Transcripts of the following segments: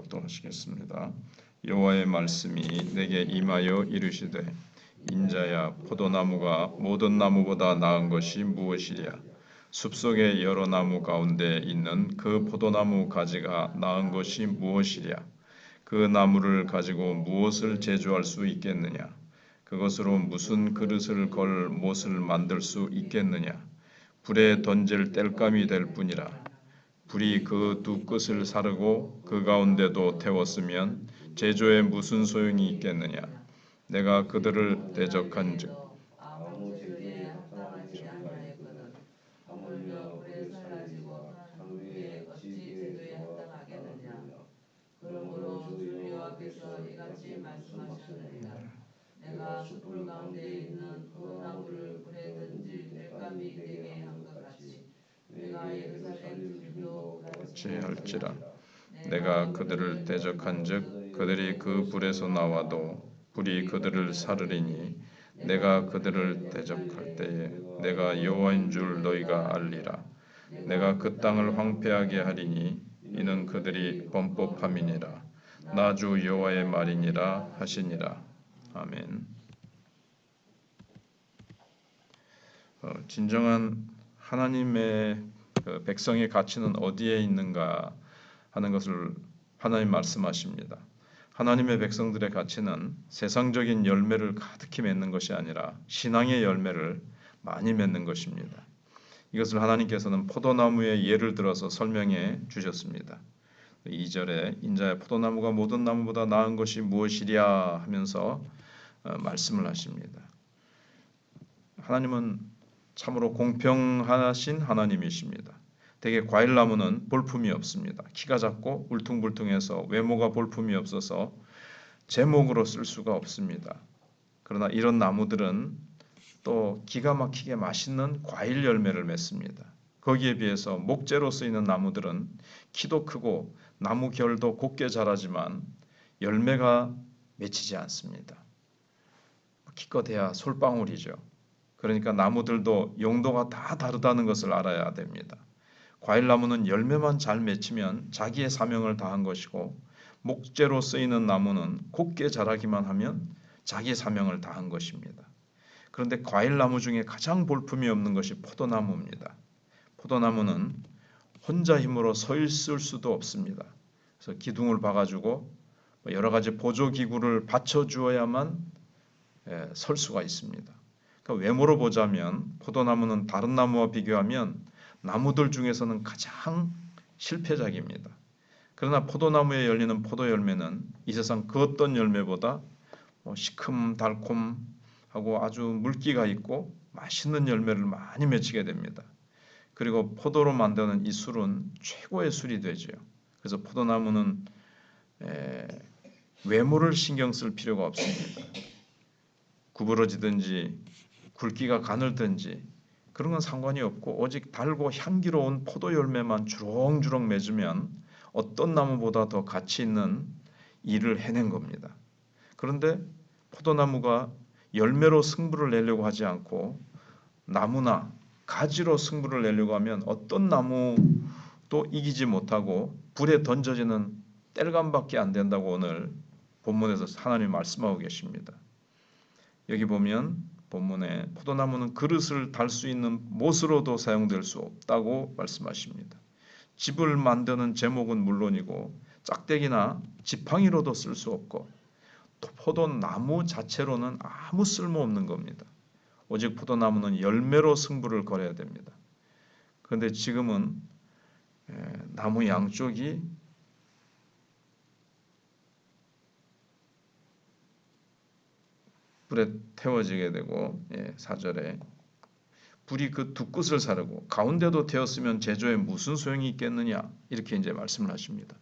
합독하시겠습니다. 여호와의 말씀이 내게 임하여 이르시되 인자야 포도나무가 모든 나무보다 나은 것이 무엇이랴 숲속의 여러 나무 가운데 있는 그 포도나무 가지가 나은 것이 무엇이랴 그 나무를 가지고 무엇을 제조할 수 있겠느냐 그것으로 무슨 그릇을 걸 못을 만들 수 있겠느냐 불에 던질 땔감이 될 뿐이라 불이 그 두 끝을 사르고 그 가운데도 태웠으면 제조에 무슨 소용이 있겠느냐 내가 그들을 대적한즉 그러므로 주 여호와께서 이같이 말씀하셨느니라. 내가 숯불 가운데 있는 그 나무를 불에 던질 땔감이 되게 한 것 같이 내가 예루살렘 들도 같이 할지라 내가 그들을 대적한즉 그들이 그 불에서 나와도 불이 그들을 사르리니 내가 그들을 대적할 때에 내가 여호와인 줄 너희가 알리라 내가 그 땅을 황폐하게 하리니 이는 그들이 범법함이니라 나 주 여호와의 말이니라 하시니라. 아멘. 진정한 하나님의 백성의 가치는 어디에 있는가 하는 것을 하나님 말씀하십니다. 하나님의 백성들의 가치는 세상적인 열매를 가득히 맺는 것이 아니라 신앙의 열매를 많이 맺는 것입니다. 이것을 하나님께서는 포도나무의 예를 들어서 설명해 주셨습니다. 2절에 인자야 포도나무가 모든 나무보다 나은 것이 무엇이랴 하면서 말씀을 하십니다. 하나님은 참으로 공평하신 하나님이십니다. 대개 과일나무는 볼품이 없습니다. 키가 작고 울퉁불퉁해서 외모가 볼품이 없어서 제목으로 쓸 수가 없습니다. 그러나 이런 나무들은 또 기가 막히게 맛있는 과일 열매를 맺습니다. 거기에 비해서 목재로 쓰이는 나무들은 키도 크고 나무 결도 곱게 자라지만 열매가 맺히지 않습니다. 기껏해야 솔방울이죠. 그러니까 나무들도 용도가 다 다르다는 것을 알아야 됩니다. 과일나무는 열매만 잘 맺히면 자기의 사명을 다한 것이고 목재로 쓰이는 나무는 곱게 자라기만 하면 자기의 사명을 다한 것입니다. 그런데 과일나무 중에 가장 볼품이 없는 것이 포도나무입니다. 포도나무는 혼자 힘으로 서 있을 수도 없습니다. 그래서 기둥을 박아주고 여러 가지 보조기구를 받쳐주어야만 설 수가 있습니다. 그러니까 외모로 보자면 포도나무는 다른 나무와 비교하면 나무들 중에서는 가장 실패작입니다. 그러나 포도나무에 열리는 포도 열매는 이 세상 그 어떤 열매보다 시큼달콤하고 아주 물기가 있고 맛있는 열매를 많이 맺히게 됩니다. 그리고 포도로 만드는 이 술은 최고의 술이 되죠. 그래서 포도나무는 외모를 신경 쓸 필요가 없습니다. 구부러지든지 굵기가 가늘든지 그런 건 상관이 없고 오직 달고 향기로운 포도 열매만 주렁주렁 맺으면 어떤 나무보다 더 가치 있는 일을 해낸 겁니다. 그런데 포도나무가 열매로 승부를 내려고 하지 않고 나무나 가지로 승부를 내려고 하면 어떤 나무도 이기지 못하고 불에 던져지는 땔감밖에 안 된다고 오늘 본문에서 하나님이 말씀하고 계십니다. 여기 보면 본문에 포도나무는 그릇을 달 수 있는 못으로도 사용될 수 없다고 말씀하십니다. 집을 만드는 제목은 물론이고 짝대기나 지팡이로도 쓸 수 없고 또 포도나무 자체로는 아무 쓸모없는 겁니다. 오직 포도나무는 열매로 승부를 걸어야 됩니다. 그런데 지금은 나무 양쪽이 불에 태워지게 되고 4절에 불이 그 두 끝을 사르고 가운데도 태웠으면 제조에 무슨 소용이 있겠느냐 이렇게 이제 말씀을 하십니다.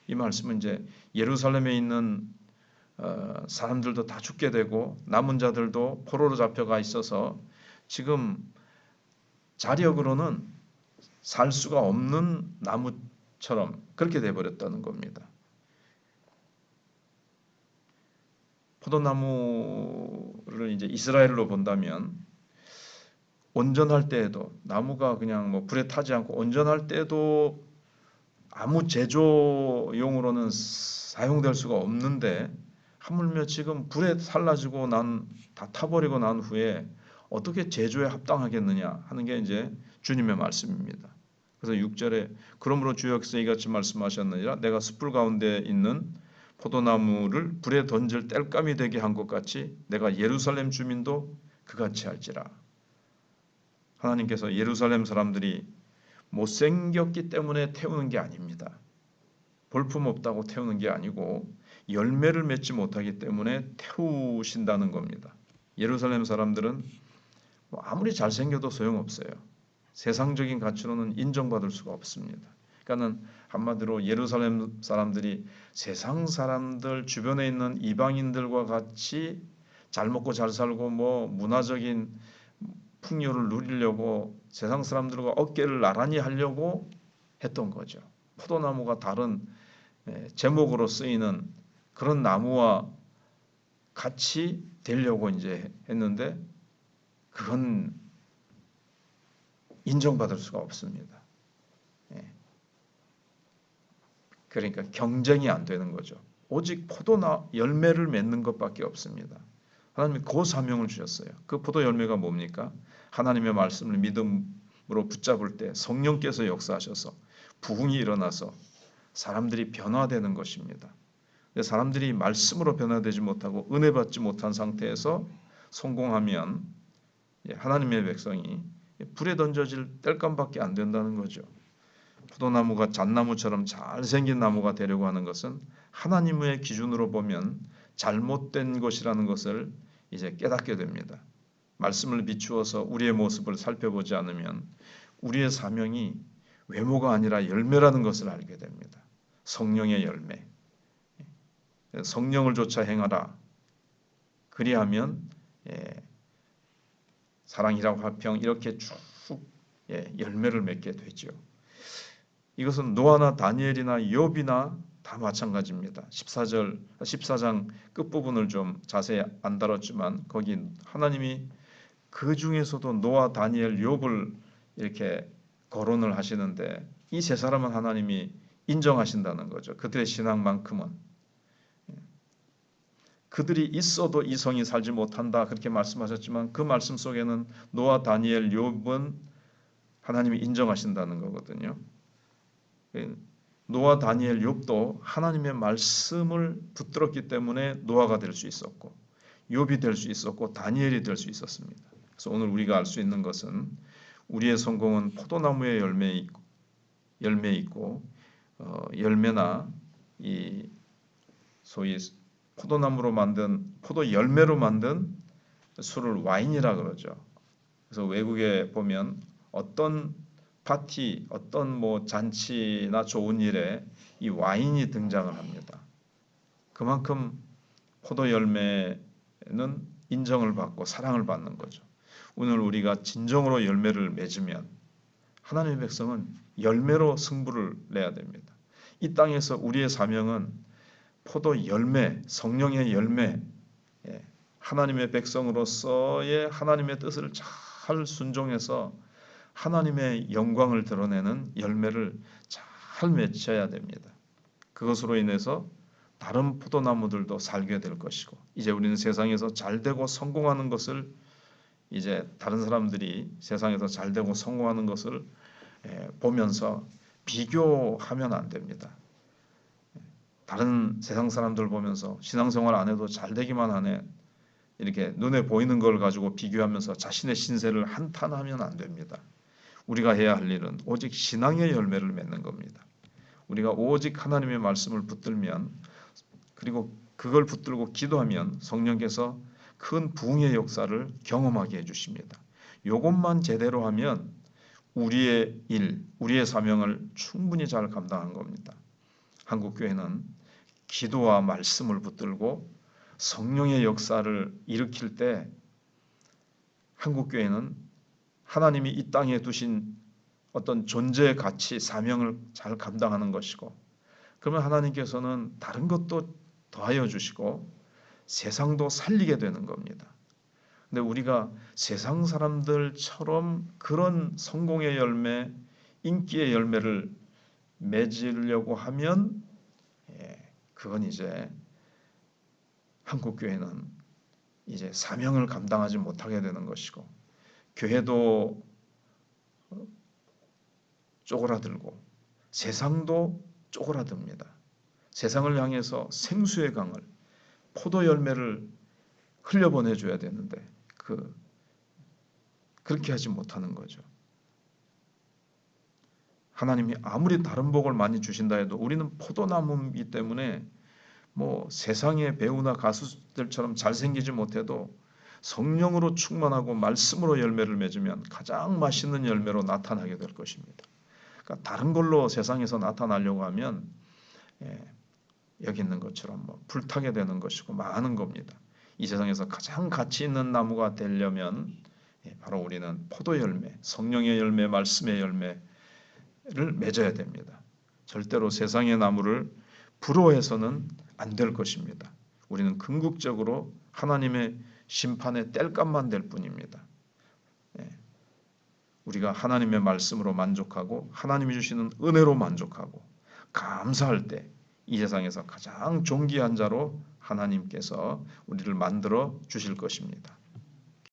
이 말씀은 이제 예루살렘에 있는 사람들도 다 죽게 되고 남은 자들도 포로로 잡혀가 있어서 지금 자력으로는 살 수가 없는 나무처럼 그렇게 돼버렸다는 겁니다. 포도나무를 이제 이스라엘로 본다면 온전할 때에도 나무가 그냥 불에 타지 않고 온전할 때도 아무 제조용으로는 사용될 수가 없는데 하물며 지금 불에 살라지고 다 타버리고 난 후에 어떻게 제조에 합당하겠느냐 하는 게 이제 주님의 말씀입니다. 그래서 6절에 그러므로 주여께서 이같이 말씀하셨느니라 내가 숯불 가운데 있는 포도나무를 불에 던질 땔감이 되게 한 것 같이 내가 예루살렘 주민도 그같이 할지라. 하나님께서 예루살렘 사람들이 못생겼기 때문에 태우는 게 아닙니다. 볼품없다고 태우는 게 아니고 열매를 맺지 못하기 때문에 태우신다는 겁니다. 예루살렘 사람들은 아무리 잘생겨도 소용없어요. 세상적인 가치로는 인정받을 수가 없습니다. 그러니까는 한마디로 예루살렘 사람들이 세상 사람들 주변에 있는 이방인들과 같이 잘 먹고 잘 살고 뭐 문화적인 풍요를 누리려고 세상 사람들과 어깨를 나란히 하려고 했던 거죠. 포도나무가 다른 제목으로 쓰이는 그런 나무와 같이 되려고 이제 했는데 그건 인정받을 수가 없습니다. 그러니까 경쟁이 안 되는 거죠. 오직 포도나 열매를 맺는 것밖에 없습니다. 하나님이 그 사명을 주셨어요. 그 포도 열매가 뭡니까? 하나님의 말씀을 믿음으로 붙잡을 때 성령께서 역사하셔서 부흥이 일어나서 사람들이 변화되는 것입니다. 사람들이 말씀으로 변화되지 못하고 은혜 받지 못한 상태에서 성공하면 하나님의 백성이 불에 던져질 땔감밖에 안 된다는 거죠. 포도나무가 잣나무처럼 잘생긴 나무가 되려고 하는 것은 하나님의 기준으로 보면 잘못된 것이라는 것을 이제 깨닫게 됩니다. 말씀을 비추어서 우리의 모습을 살펴보지 않으면 우리의 사명이 외모가 아니라 열매라는 것을 알게 됩니다. 성령의 열매. 성령을 쫓아 행하라. 그리하면 사랑, 희락, 화평 이렇게 쭉 열매를 맺게 되죠. 이것은 노아나 다니엘이나 욥이나 다 마찬가지입니다. 14장 끝부분을 좀 자세히 안 다뤘지만 거기 하나님이 그 중에서도 노아, 다니엘, 욥을 이렇게 거론을 하시는데 이 세 사람은 하나님이 인정하신다는 거죠. 그들의 신앙만큼은. 그들이 있어도 이 성이 살지 못한다 그렇게 말씀하셨지만 그 말씀 속에는 노아, 다니엘, 욥은 하나님이 인정하신다는 거거든요. 노아, 다니엘, 욥도 하나님의 말씀을 붙들었기 때문에 노아가 될 수 있었고 욥이 될 수 있었고 다니엘이 될 수 있었습니다. 그래서 오늘 우리가 알 수 있는 것은 우리의 성공은 포도나무의 열매 있고 열매나 이 소위 포도나무로 만든 포도 열매로 만든 술을 와인이라 그러죠. 그래서 외국에 보면 어떤 파티, 어떤 뭐 잔치나 좋은 일에 이 와인이 등장을 합니다. 그만큼 포도 열매는 인정을 받고 사랑을 받는 거죠. 오늘 우리가 진정으로 열매를 맺으면 하나님의 백성은 열매로 승부를 내야 됩니다. 이 땅에서 우리의 사명은 포도 열매, 성령의 열매, 하나님의 백성으로서의 하나님의 뜻을 잘 순종해서 하나님의 영광을 드러내는 열매를 잘 맺혀야 됩니다. 그것으로 인해서 다른 포도나무들도 살게 될 것이고 이제 우리는 세상에서 잘되고 성공하는 것을 이제 다른 사람들이 세상에서 잘되고 성공하는 것을 보면서 비교하면 안 됩니다. 다른 세상 사람들 보면서 신앙생활 안 해도 잘되기만 하네 이렇게 눈에 보이는 걸 가지고 비교하면서 자신의 신세를 한탄하면 안 됩니다. 우리가 해야 할 일은 오직 신앙의 열매를 맺는 겁니다. 우리가 오직 하나님의 말씀을 붙들면 그리고 그걸 붙들고 기도하면 성령께서 큰 부흥의 역사를 경험하게 해주십니다. 이것만 제대로 하면 우리의 일, 우리의 사명을 충분히 잘 감당한 겁니다. 한국교회는 기도와 말씀을 붙들고 성령의 역사를 일으킬 때 한국교회는 하나님이 이 땅에 두신 어떤 존재의 가치, 사명을 잘 감당하는 것이고 그러면 하나님께서는 다른 것도 더하여 주시고 세상도 살리게 되는 겁니다. 근데 우리가 세상 사람들처럼 그런 성공의 열매, 인기의 열매를 맺으려고 하면 그건 이제 한국 교회는 이제 사명을 감당하지 못하게 되는 것이고 교회도 쪼그라들고 세상도 쪼그라듭니다. 세상을 향해서 생수의 강을 포도 열매를 흘려보내줘야 되는데 그렇게 하지 못하는 거죠. 하나님이 아무리 다른 복을 많이 주신다 해도 우리는 포도나무이기 때문에 뭐 세상의 배우나 가수들처럼 잘생기지 못해도 성령으로 충만하고 말씀으로 열매를 맺으면 가장 맛있는 열매로 나타나게 될 것입니다. 그러니까 다른 걸로 세상에서 나타나려고 하면 여기 있는 것처럼 뭐 불타게 되는 것이고 많은 겁니다. 이 세상에서 가장 가치 있는 나무가 되려면 바로 우리는 포도 열매, 성령의 열매, 말씀의 열매를 맺어야 됩니다. 절대로 세상의 나무를 부러워해서는 안 될 것입니다. 우리는 궁극적으로 하나님의 심판의 땔감만 될 뿐입니다. 우리가 하나님의 말씀으로 만족하고 하나님이 주시는 은혜로 만족하고 감사할 때 이 세상에서 가장 존귀한 자로 하나님께서 우리를 만들어 주실 것입니다.